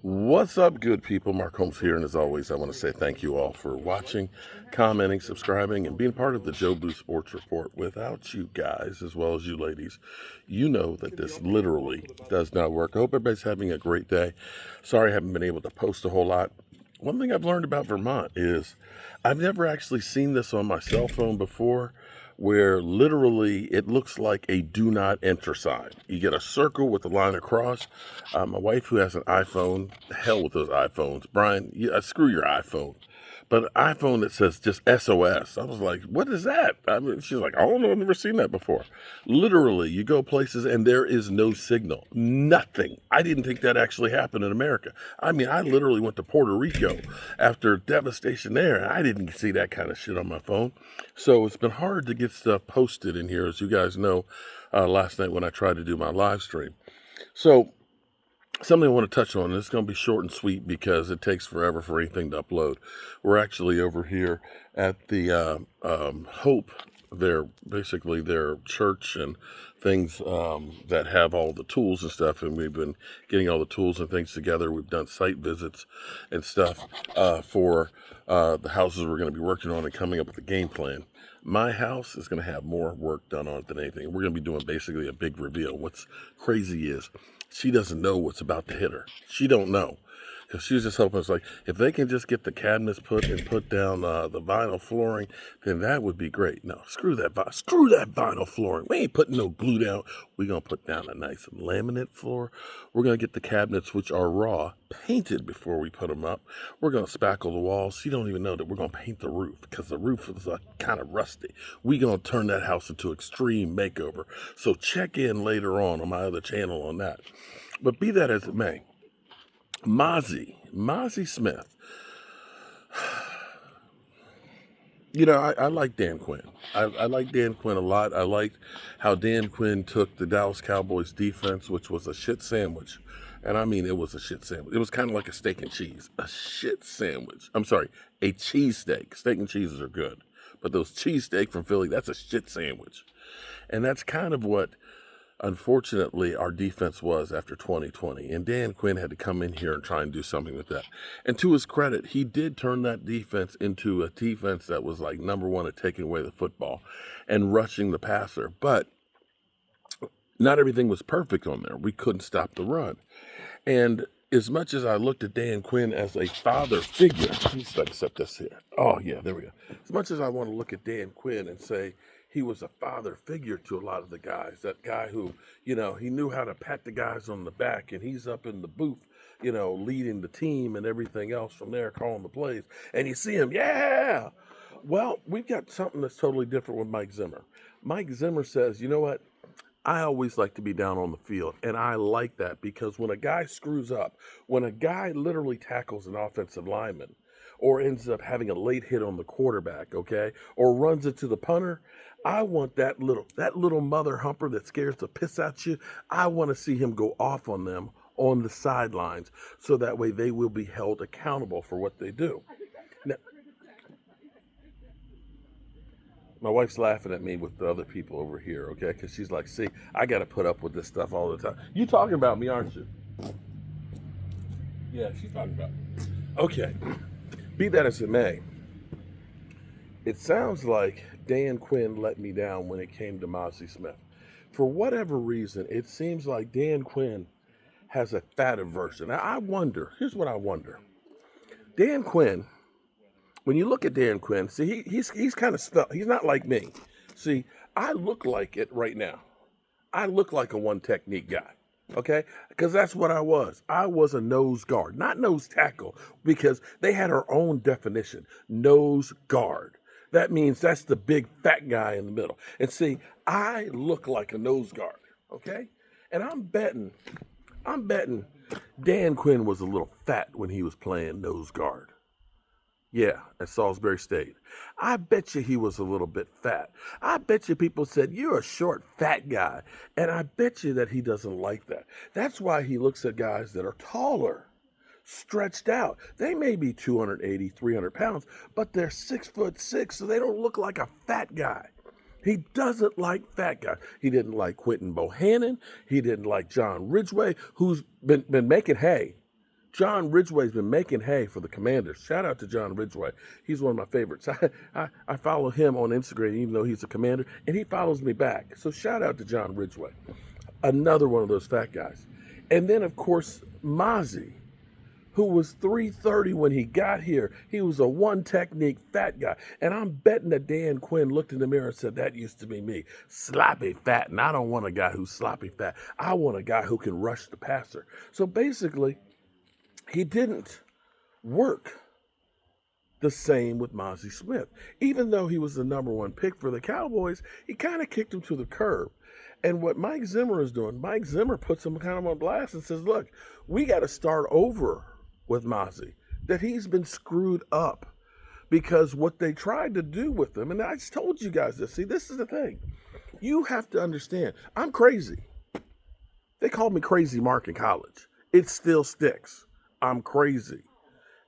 What's up, good people? Mark Holmes here, and as always, I want to say thank you all for watching, commenting, subscribing, and being part of the Joe Boo Sports Report. Without you guys, as well as you ladies, you know that this literally does not work. I hope everybody's having a great day. Sorry I haven't been able to post a whole lot. One thing I've learned about Vermont is I've never actually seen this on my cell phone before, where literally it looks like a do not enter sign. You get a circle with a line across. My wife, who has an iPhone, hell with those iPhones. Brian, screw your iPhone. But an iPhone that says just SOS. I was like, what is that? I mean, she's like, I don't know, I've never seen that before. Literally, you go places and there is no signal. Nothing. I didn't think that actually happened in America. I mean, I literally went to Puerto Rico after devastation there, and I didn't see that kind of shit on my phone. So it's been hard to get stuff posted in here, as you guys know, last night when I tried to do my live stream. So something I want to touch on, and it's going to be short and sweet because it takes forever for anything to upload. We're actually over here at the Hope, basically their church and things that have all the tools and stuff, and we've been getting all the tools and things together. We've done site visits and stuff for the houses we're going to be working on and coming up with a game plan. My house is going to have more work done on it than anything. We're going to be doing basically a big reveal. What's crazy is she doesn't know what's about to hit her. She don't know. Because she was just hoping, it's like, if they can just get the cabinets put down the vinyl flooring, then that would be great. No, screw that vinyl flooring. We ain't putting no glue down. We're going to put down a nice laminate floor. We're going to get the cabinets, which are raw, painted before we put them up. We're going to spackle the walls. She don't even know that we're going to paint the roof because the roof is kind of rusty. We're going to turn that house into extreme makeover. So check in later on my other channel on that. But be that as it may, Mazi Smith. You know, I like Dan Quinn. I like Dan Quinn a lot. I liked how Dan Quinn took the Dallas Cowboys defense, which was a shit sandwich. And I mean, it was a shit sandwich. It was kind of like a steak and cheese. A shit sandwich. I'm sorry, a cheesesteak. Steak and cheeses are good. But those cheesesteak from Philly, that's a shit sandwich. And that's kind of what, unfortunately, our defense was after 2020. And Dan Quinn had to come in here and try and do something with that. And to his credit, he did turn that defense into a defense that was like number one at taking away the football and rushing the passer. But not everything was perfect on there. We couldn't stop the run. And as much as I looked at Dan Quinn as a father figure, he's like, set this here. Oh, yeah, there we go. As much as I want to look at Dan Quinn and say, he was a father figure to a lot of the guys. That guy who, you know, he knew how to pat the guys on the back, and he's up in the booth, you know, leading the team and everything else from there, calling the plays. And you see him, yeah. Well, we've got something that's totally different with Mike Zimmer. Mike Zimmer says, you know what? I always like to be down on the field, and I like that because when a guy screws up, when a guy literally tackles an offensive lineman, or ends up having a late hit on the quarterback, okay, or runs into the punter, I want that little mother humper that scares the piss out you. I want to see him go off on them on the sidelines, so that way they will be held accountable for what they do. Now, my wife's laughing at me with the other people over here, okay, because she's like, see, I got to put up with this stuff all the time. You talking about me, aren't you? Yeah, she's talking about me. Okay. Be that as it may, it sounds like Dan Quinn let me down when it came to Mazi Smith. For whatever reason, it seems like Dan Quinn has a fat aversion. Now, I wonder, here's what I wonder. Dan Quinn, when you look at Dan Quinn, see, he's kind of stuck. He's not like me. See, I look like it right now. I look like a one technique guy. Okay, because that's what I was. I was a nose guard, not nose tackle, because they had our own definition. Nose guard. That means that's the big fat guy in the middle. And see, I look like a nose guard. Okay, and I'm betting Dan Quinn was a little fat when he was playing nose guard. Yeah, at Salisbury State. I bet you he was a little bit fat. I bet you people said, you're a short, fat guy. And I bet you that he doesn't like that. That's why he looks at guys that are taller, stretched out. They may be 280, 300 pounds, but they're 6'6", so they don't look like a fat guy. He doesn't like fat guys. He didn't like Quentin Bohannon. He didn't like John Ridgway, who's been making hay. John Ridgway's been making hay for the Commanders. Shout out to John Ridgway. He's one of my favorites. I follow him on Instagram, even though he's a Commander, and he follows me back. So shout out to John Ridgway. Another one of those fat guys. And then, of course, Mazi, who was 330 when he got here. He was a one technique fat guy. And I'm betting that Dan Quinn looked in the mirror and said, that used to be me. Sloppy fat. And I don't want a guy who's sloppy fat. I want a guy who can rush the passer. So basically, he didn't work the same with Mazi Smith. Even though he was the number one pick for the Cowboys, he kind of kicked him to the curb. And what Mike Zimmer is doing, Mike Zimmer puts him kind of on blast and says, look, we got to start over with Mazi, that he's been screwed up because what they tried to do with him, and I just told you guys this. See, this is the thing. You have to understand, I'm crazy. They called me Crazy Mark in college. It still sticks. I'm crazy.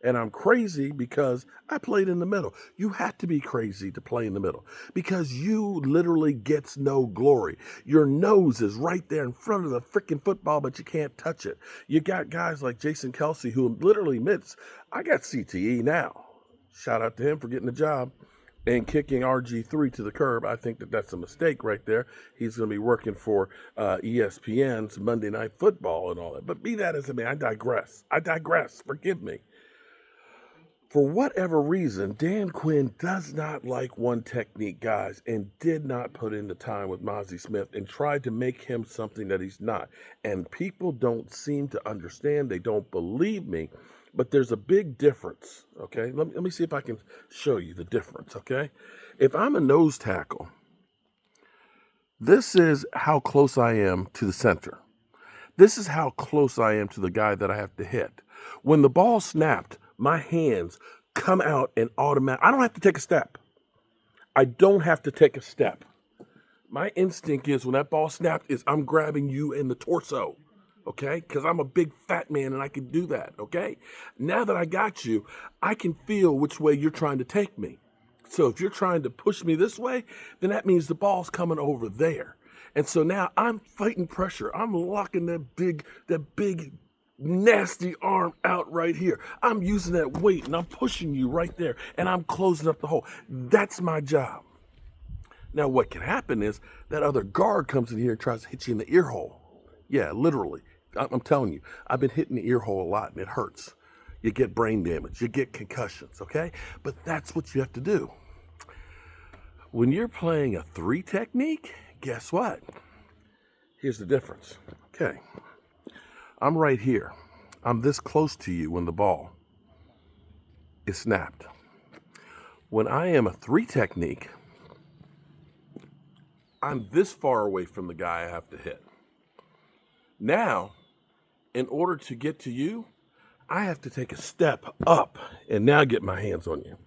And I'm crazy because I played in the middle. You have to be crazy to play in the middle because you literally gets no glory. Your nose is right there in front of the freaking football, but you can't touch it. You got guys like Jason Kelsey who literally admits, I got CTE now. Shout out to him for getting the job and kicking RG3 to the curb. I think that that's a mistake right there. He's going to be working for ESPN's Monday Night Football and all that. But be that as it may, I digress. Forgive me. For whatever reason, Dan Quinn does not like one technique guys and did not put in the time with Mazi Smith and tried to make him something that he's not. And people don't seem to understand. They don't believe me. But there's a big difference, okay? Let me see if I can show you the difference, okay? If I'm a nose tackle, this is how close I am to the center. This is how close I am to the guy that I have to hit. When the ball snapped, my hands come out and automatic. I don't have to take a step. I don't have to take a step. My instinct is when that ball snapped is I'm grabbing you in the torso, okay? Because I'm a big fat man and I can do that, okay? Now that I got you, I can feel which way you're trying to take me. So if you're trying to push me this way, then that means the ball's coming over there. And so now I'm fighting pressure. I'm locking that big nasty arm out right here. I'm using that weight and I'm pushing you right there and I'm closing up the hole. That's my job. Now what can happen is that other guard comes in here and tries to hit you in the ear hole. Yeah, literally. I'm telling you, I've been hitting the ear hole a lot and it hurts. You get brain damage, you get concussions, okay? But that's what you have to do. When you're playing a 3 technique, guess what? Here's the difference. Okay. I'm right here. I'm this close to you when the ball is snapped. When I am a 3 technique, I'm this far away from the guy I have to hit. Now, in order to get to you, I have to take a step up and now get my hands on you.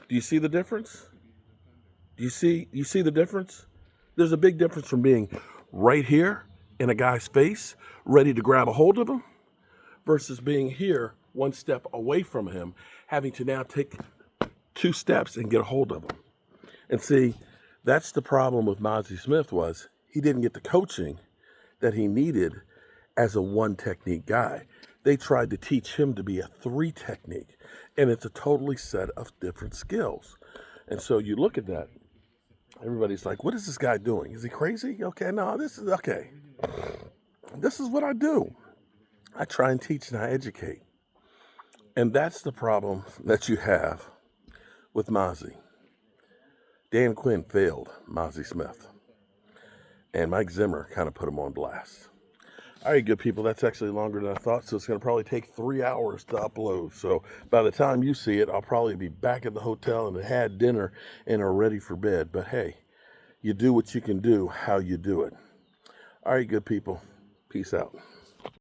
Do you see the difference? Do you see the difference? There's a big difference from being right here in a guy's face, ready to grab a hold of him, versus being here one step away from him, having to now take 2 steps and get a hold of him. And see, that's the problem with Mazi Smith was he didn't get the coaching that he needed as a 1 technique guy. They tried to teach him to be a 3 technique, and it's a totally set of different skills. And so you look at that, everybody's like, what is this guy doing? Is he crazy? Okay, no, this is okay. This is what I do. I try and teach and I educate. And that's the problem that you have with Mazi. Dan Quinn failed Mazi Smith. And Mike Zimmer kind of put him on blast. All right, good people, that's actually longer than I thought, so it's going to probably take 3 hours to upload. So by the time you see it, I'll probably be back at the hotel and had dinner and are ready for bed. But hey, you do what you can do, how you do it. All right, good people, peace out.